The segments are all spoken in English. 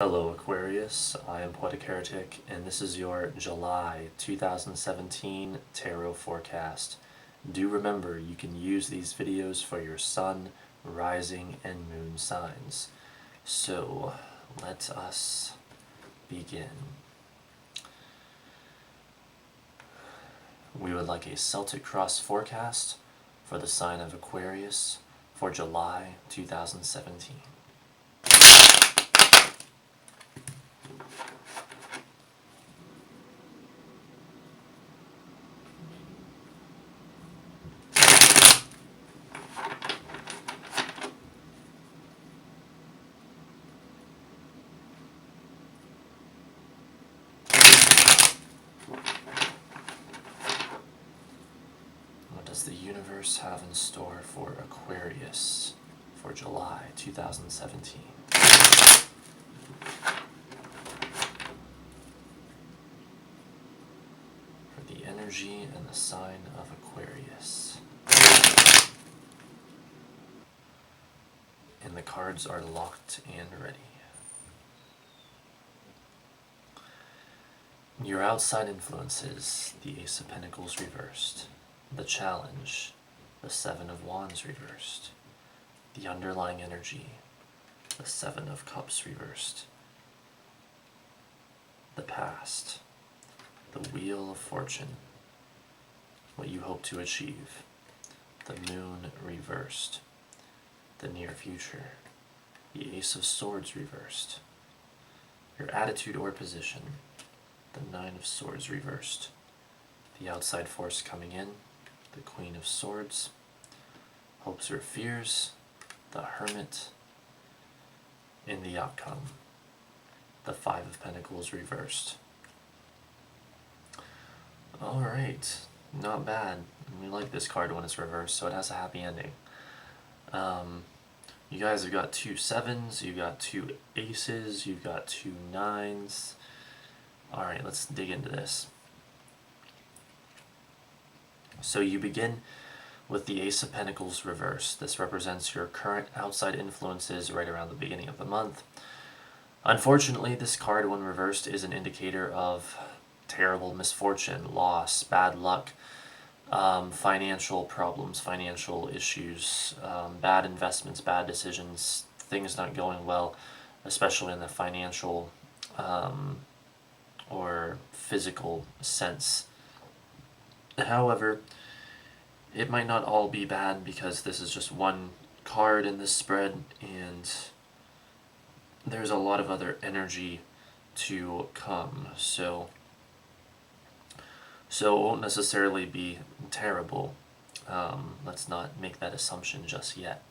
Hello Aquarius, I am Poetic Heretic, and this is your July 2017 Tarot Forecast. Do remember you can use these videos for your sun, rising, and moon signs. So, let us begin. We would like a Celtic Cross forecast for the sign of Aquarius for July 2017. What does the universe have in store for Aquarius for July 2017? For the energy and the sign of Aquarius. And the cards are locked and ready. Your outside influences, the Ace of Pentacles reversed. The challenge, the Seven of Wands reversed. The underlying energy, the Seven of Cups reversed. The past, the Wheel of Fortune, what you hope to achieve. The Moon reversed. The near future, the Ace of Swords reversed. Your attitude or position, the Nine of Swords reversed. The outside force coming in, the Queen of Swords. Hopes or fears, the Hermit. In the outcome, the Five of Pentacles reversed. Alright, not bad. We like this card when it's reversed, so it has a happy ending. You guys have got 2 sevens, you've got 2 aces, you've got 2 nines. Alright, let's dig into this. So you begin with the Ace of Pentacles reversed. This represents your current outside influences right around the beginning of the month. Unfortunately, this card when reversed is an indicator of terrible misfortune, loss, bad luck, financial problems, financial issues, bad investments, bad decisions, things not going well, especially in the financial or physical sense. However, it might not all be bad because this is just one card in this spread, and there's a lot of other energy to come. So it won't necessarily be terrible. Let's not make that assumption just yet.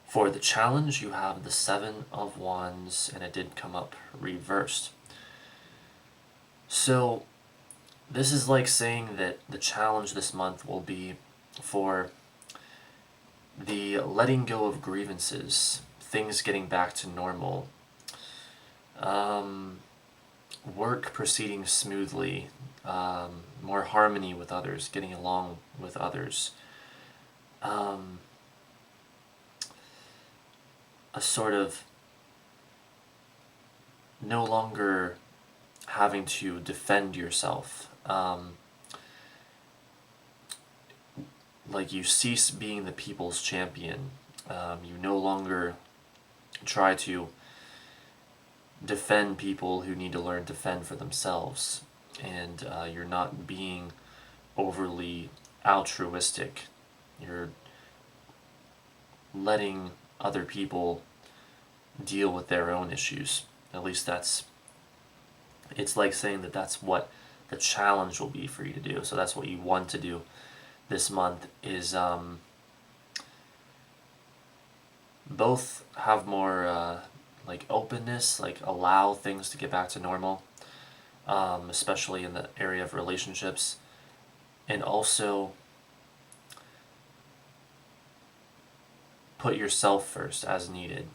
For the challenge, you have the Seven of Wands, and it did come up reversed. So this is like saying that the challenge this month will be for the letting go of grievances, things getting back to normal, work proceeding smoothly, more harmony with others, getting along with others, a sort of no longer having to defend yourself. Like you cease being the people's champion. You no longer try to defend people who need to learn to fend for themselves. And you're not being overly altruistic. You're letting other people deal with their own issues. At least it's like saying that that's what the challenge will be for you to do. So that's what you want to do this month, is both have more like openness, like allow things to get back to normal, especially in the area of relationships, and also put yourself first as needed.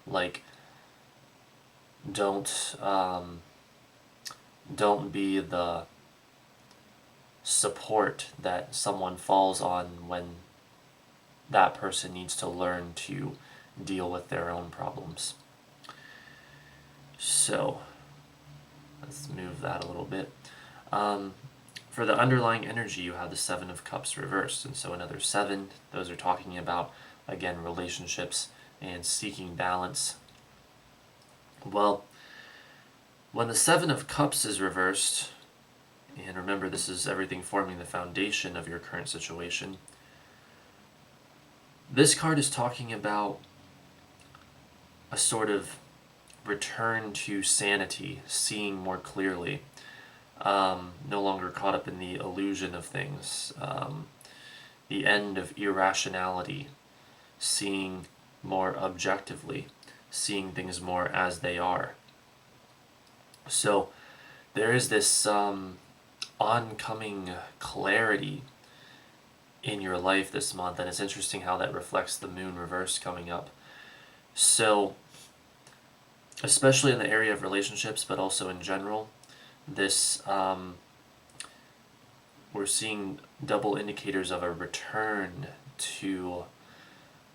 Like don't be the support that someone falls on when that person needs to learn to deal with their own problems. So let's move that a little bit. For the underlying energy, you have the Seven of Cups reversed, and so another 7. Those are talking about, again, relationships and seeking balance. Well, when the Seven of Cups is reversed, and remember this is everything forming the foundation of your current situation, this card is talking about a sort of return to sanity, seeing more clearly, no longer caught up in the illusion of things, the end of irrationality, seeing more objectively, seeing things more as they are. So there is this oncoming clarity in your life this month, and it's interesting how that reflects the moon reverse coming up. So especially in the area of relationships, but also in general, this we're seeing double indicators of a return to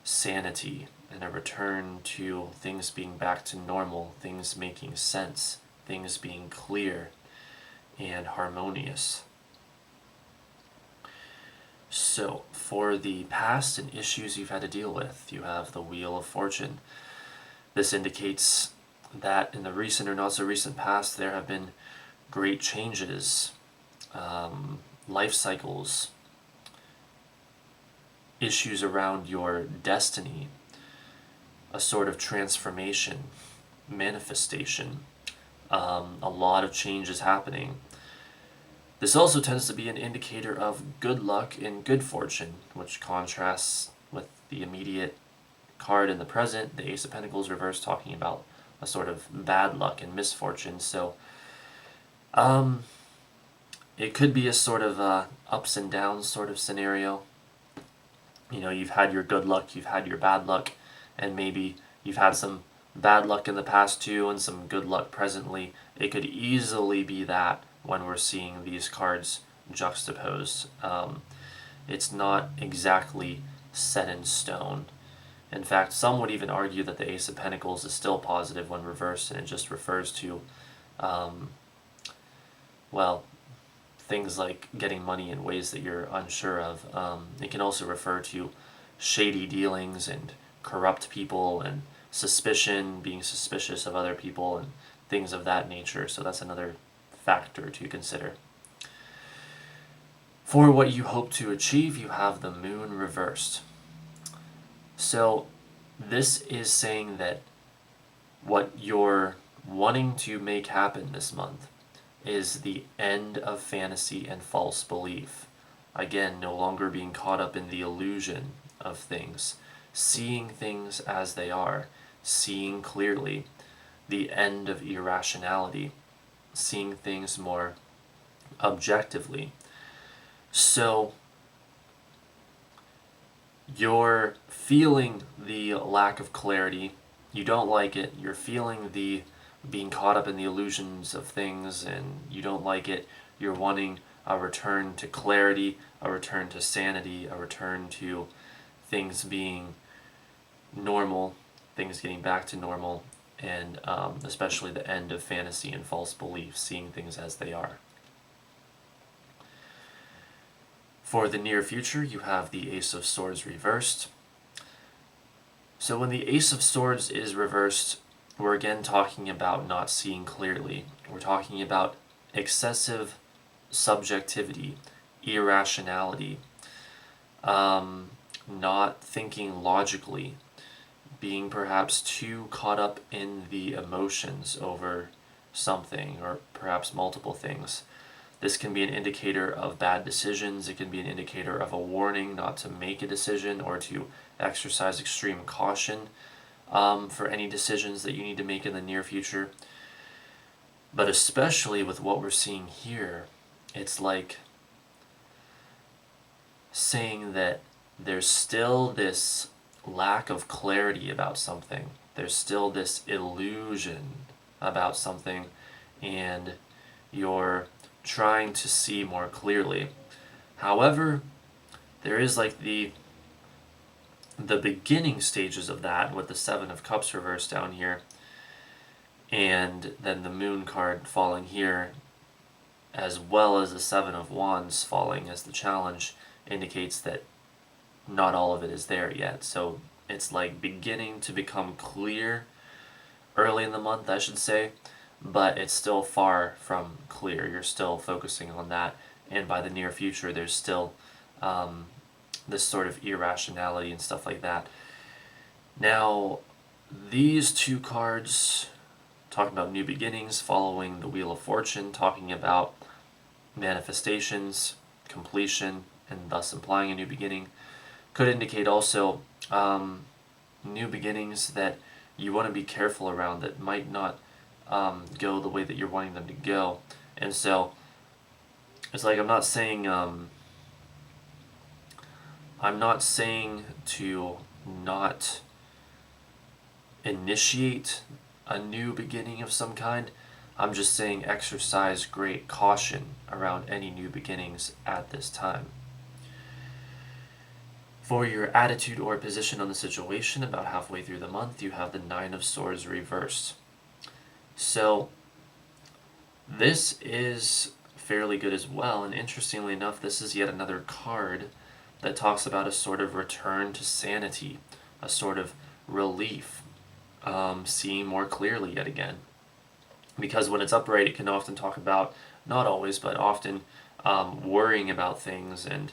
sanity and a return to things being back to normal, things making sense, things being clear and harmonious. So, for the past and issues you've had to deal with, you have the Wheel of Fortune. This indicates that in the recent or not so recent past, there have been great changes, life cycles, issues around your destiny, a sort of transformation, manifestation, a lot of change is happening. This also tends to be an indicator of good luck and good fortune, which contrasts with the immediate card in the present, the Ace of Pentacles reverse, talking about a sort of bad luck and misfortune. So it could be a sort of ups and downs sort of scenario. You know, you've had your good luck, you've had your bad luck, and maybe you've had some bad luck in the past too and some good luck presently. It could easily be that when we're seeing these cards juxtaposed. It's not exactly set in stone. In fact, some would even argue that the Ace of Pentacles is still positive when reversed, and it just refers to, well, things like getting money in ways that you're unsure of. It can also refer to shady dealings and corrupt people and suspicion, being suspicious of other people and things of that nature. So that's another factor to consider. For what you hope to achieve, you have the moon reversed. So this is saying that what you're wanting to make happen this month is the end of fantasy and false belief. Again, no longer being caught up in the illusion of things, seeing things as they are, seeing clearly, the end of irrationality, seeing things more objectively. So you're feeling the lack of clarity, you don't like it, you're feeling the being caught up in the illusions of things and you don't like it, you're wanting a return to clarity, a return to sanity, a return to things being normal, things getting back to normal, and especially the end of fantasy and false belief, seeing things as they are. For the near future, you have the Ace of Swords reversed. So when the Ace of Swords is reversed, we're again talking about not seeing clearly. We're talking about excessive subjectivity, irrationality, not thinking logically, being perhaps too caught up in the emotions over something or perhaps multiple things. This can be an indicator of bad decisions. It can be an indicator of a warning not to make a decision or to exercise extreme caution for any decisions that you need to make in the near future. But especially with what we're seeing here, it's like saying that there's still this lack of clarity about something. There's still this illusion about something, and you're trying to see more clearly. However, there is like the the beginning stages of that with the Seven of Cups reversed down here, and then the Moon card falling here, as well as the Seven of Wands falling as the challenge, indicates that not all of it is there yet. So it's like beginning to become clear early in the month, I should say, but it's still far from clear. You're still focusing on that, and by the near future, there's still this sort of irrationality and stuff like that. Now, these two cards, talking about new beginnings, following the Wheel of Fortune, talking about manifestations, completion, and thus implying a new beginning, could indicate also new beginnings that you want to be careful around, that might not go the way that you're wanting them to go. And so it's like I'm not saying to not initiate a new beginning of some kind. I'm just saying exercise great caution around any new beginnings at this time. For your attitude or position on the situation, about halfway through the month, you have the Nine of Swords reversed. So this is fairly good as well, and interestingly enough, this is yet another card that talks about a sort of return to sanity, a sort of relief, seeing more clearly yet again. Because when it's upright, it can often talk about, not always, but often worrying about things and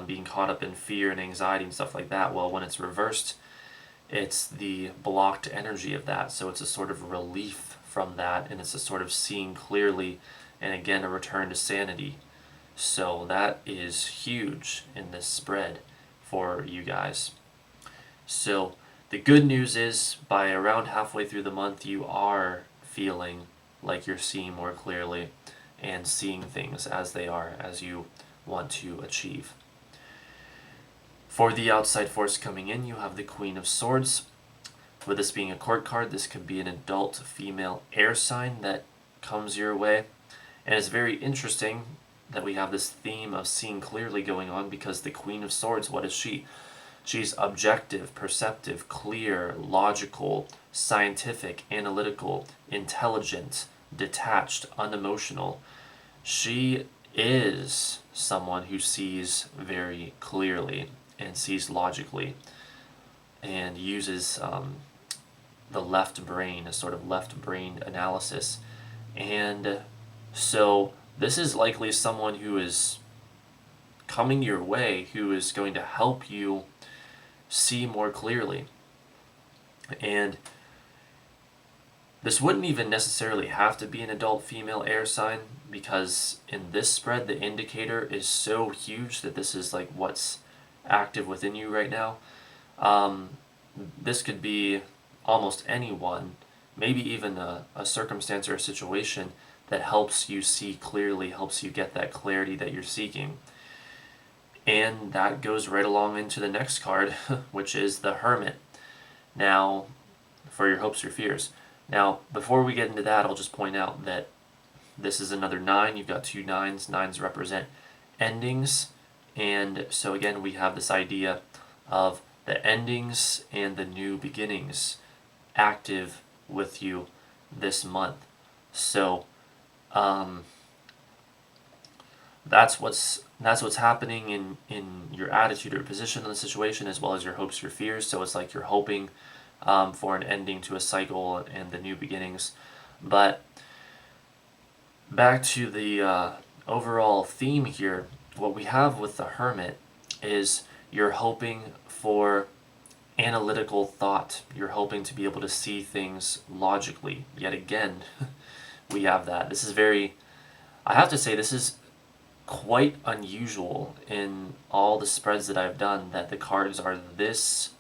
being caught up in fear and anxiety and stuff like that. Well, when it's reversed, it's the blocked energy of that. So it's a sort of relief from that, and it's a sort of seeing clearly, and again, a return to sanity. So that is huge in this spread for you guys. So the good news is, by around halfway through the month, you are feeling like you're seeing more clearly and seeing things as they are, as you want to achieve. For the outside force coming in, you have the Queen of Swords. With this being a court card, this could be an adult female air sign that comes your way. And it's very interesting that we have this theme of seeing clearly going on, because the Queen of Swords, what is she? She's objective, perceptive, clear, logical, scientific, analytical, intelligent, detached, unemotional. She is someone who sees very clearly and sees logically, and uses the left brain, a sort of left brain analysis. And so this is likely someone who is coming your way, who is going to help you see more clearly. And this wouldn't even necessarily have to be an adult female air sign, because in this spread the indicator is so huge that this is like what's active within you right now. This could be almost anyone, maybe even a circumstance or a situation that helps you see clearly, helps you get that clarity that you're seeking. And that goes right along into the next card, which is the Hermit. Now, for your hopes or fears. Now, before we get into that, I'll just point out that this is another 9. You've got 2 9s. 9s represent endings. And so again, we have this idea of the endings and the new beginnings active with you this month. So that's what's happening in your attitude or position in the situation, as well as your hopes or fears. So it's like you're hoping for an ending to a cycle and the new beginnings. But back to the overall theme here, what we have with the Hermit is you're hoping for analytical thought. You're hoping to be able to see things logically. Yet again, we have that. This is very, I have to say, this is quite unusual in all the spreads that I've done, that the cards are this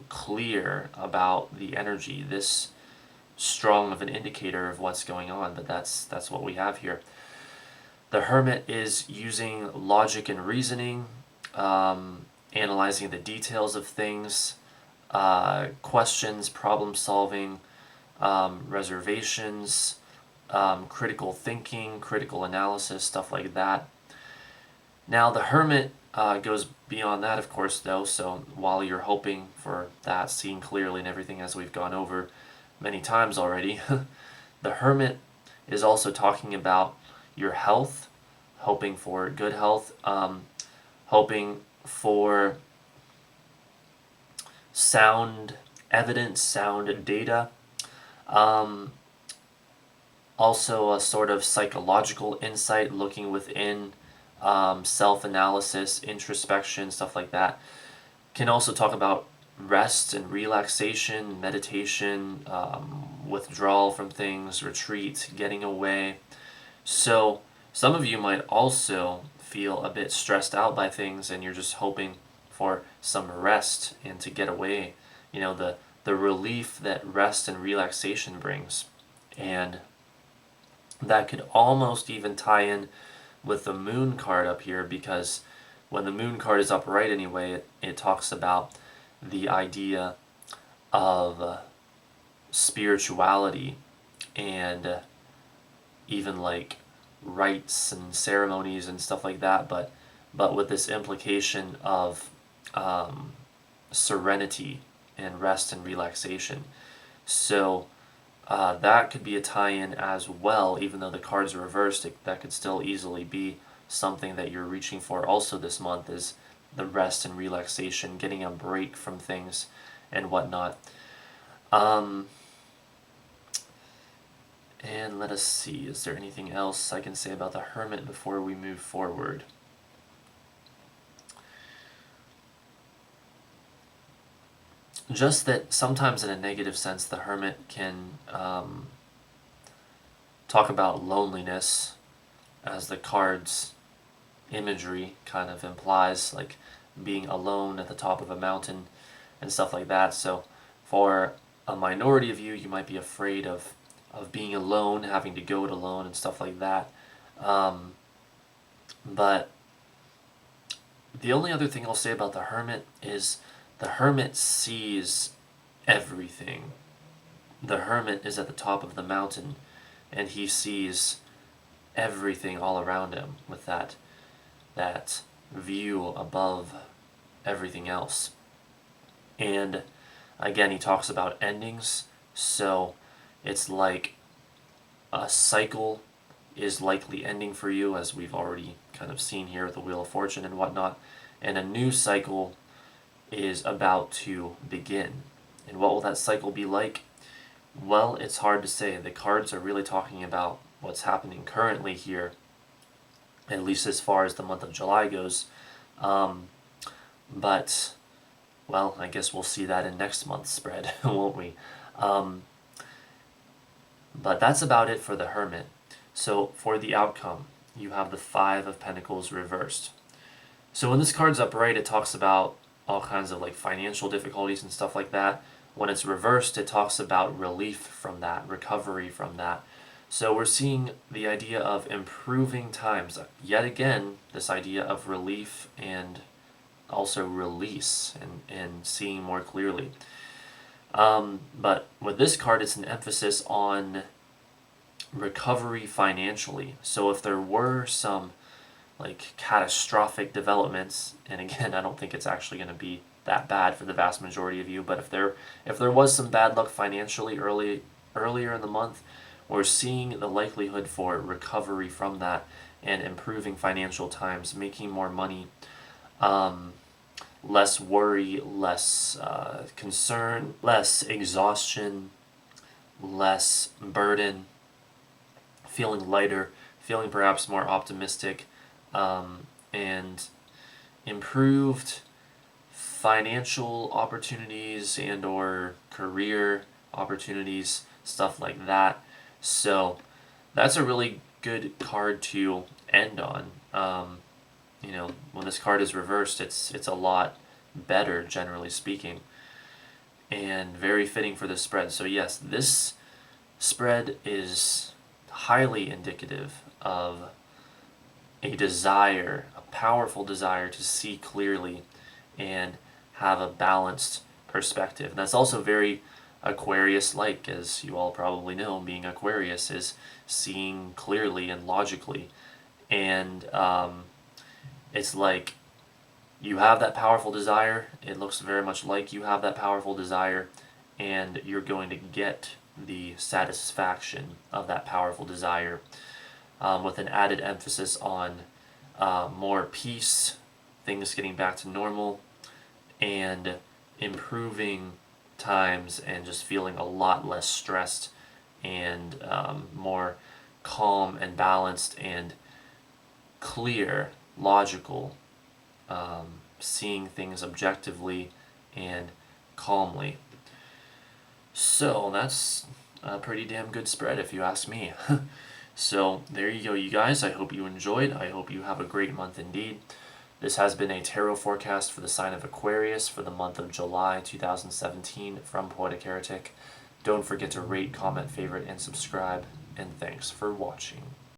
clear about the energy, this strong of an indicator of what's going on. But that's what we have here. The Hermit is using logic and reasoning, analyzing the details of things, questions, problem solving, reservations, critical thinking, critical analysis, stuff like that. Now the Hermit goes beyond that, of course, though. So while you're hoping for that, seeing clearly and everything, as we've gone over many times already, the Hermit is also talking about your health, hoping for good health, hoping for sound evidence, sound data. Also, a sort of psychological insight, looking within, self-analysis, introspection, stuff like that. Can also talk about rest and relaxation, meditation, withdrawal from things, retreat, getting away. So some of you might also feel a bit stressed out by things, and you're just hoping for some rest and to get away. The relief that rest and relaxation brings. And that could almost even tie in with the moon card up here, because when the moon card is upright anyway, it talks about the idea of spirituality and even like rites and ceremonies and stuff like that, but with this implication of serenity and rest and relaxation. So that could be a tie-in as well, even though the cards are reversed. That could still easily be something that you're reaching for also this month, is the rest and relaxation, getting a break from things and whatnot. And let us see, is there anything else I can say about the Hermit before we move forward? Just that sometimes in a negative sense, the Hermit can talk about loneliness, as the card's imagery kind of implies, like being alone at the top of a mountain and stuff like that. So for a minority of you, you might be afraid of being alone, having to go it alone and stuff like that. But the only other thing I'll say about the Hermit is the Hermit sees everything. The Hermit is at the top of the mountain, and he sees everything all around him with that view above everything else. And again, he talks about endings, so it's like a cycle is likely ending for you, as we've already kind of seen here with the Wheel of Fortune and whatnot, and a new cycle is about to begin. And what will that cycle be like? Well, it's hard to say. The cards are really talking about what's happening currently here, at least as far as the month of July goes. But, well, I guess we'll see that in next month's spread, won't we? But that's about it for the Hermit. So for the outcome, you have the Five of Pentacles reversed. So when this card's upright, it talks about all kinds of like financial difficulties and stuff like that. When it's reversed, it talks about relief from that, recovery from that. So we're seeing the idea of improving times. Yet again, this idea of relief and also release and seeing more clearly. But with this card, it's an emphasis on recovery financially. So if there were some like catastrophic developments, and again, I don't think it's actually going to be that bad for the vast majority of you, but if there was some bad luck financially earlier in the month, we're seeing the likelihood for recovery from that and improving financial times, making more money, less worry, less concern, less exhaustion, less burden, feeling lighter, feeling perhaps more optimistic, and improved financial opportunities and or career opportunities, stuff like that. So that's a really good card to end on. When this card is reversed, it's a lot better, generally speaking, and very fitting for this spread. So yes, this spread is highly indicative of a desire, a powerful desire to see clearly and have a balanced perspective. And that's also very Aquarius-like, as you all probably know. Being Aquarius is seeing clearly and logically. And it's like you have that powerful desire. It looks very much like you have that powerful desire, and you're going to get the satisfaction of that powerful desire, with an added emphasis on more peace, things getting back to normal, and improving times, and just feeling a lot less stressed, and more calm and balanced and clear, logical, seeing things objectively and calmly. So that's a pretty damn good spread if you ask me. So there you go, you guys. I hope you enjoyed. I hope you have a great month indeed. This has been a tarot forecast for the sign of Aquarius for the month of July 2017 from Poetic Heretic. Don't forget to rate, comment, favorite, and subscribe. And thanks for watching.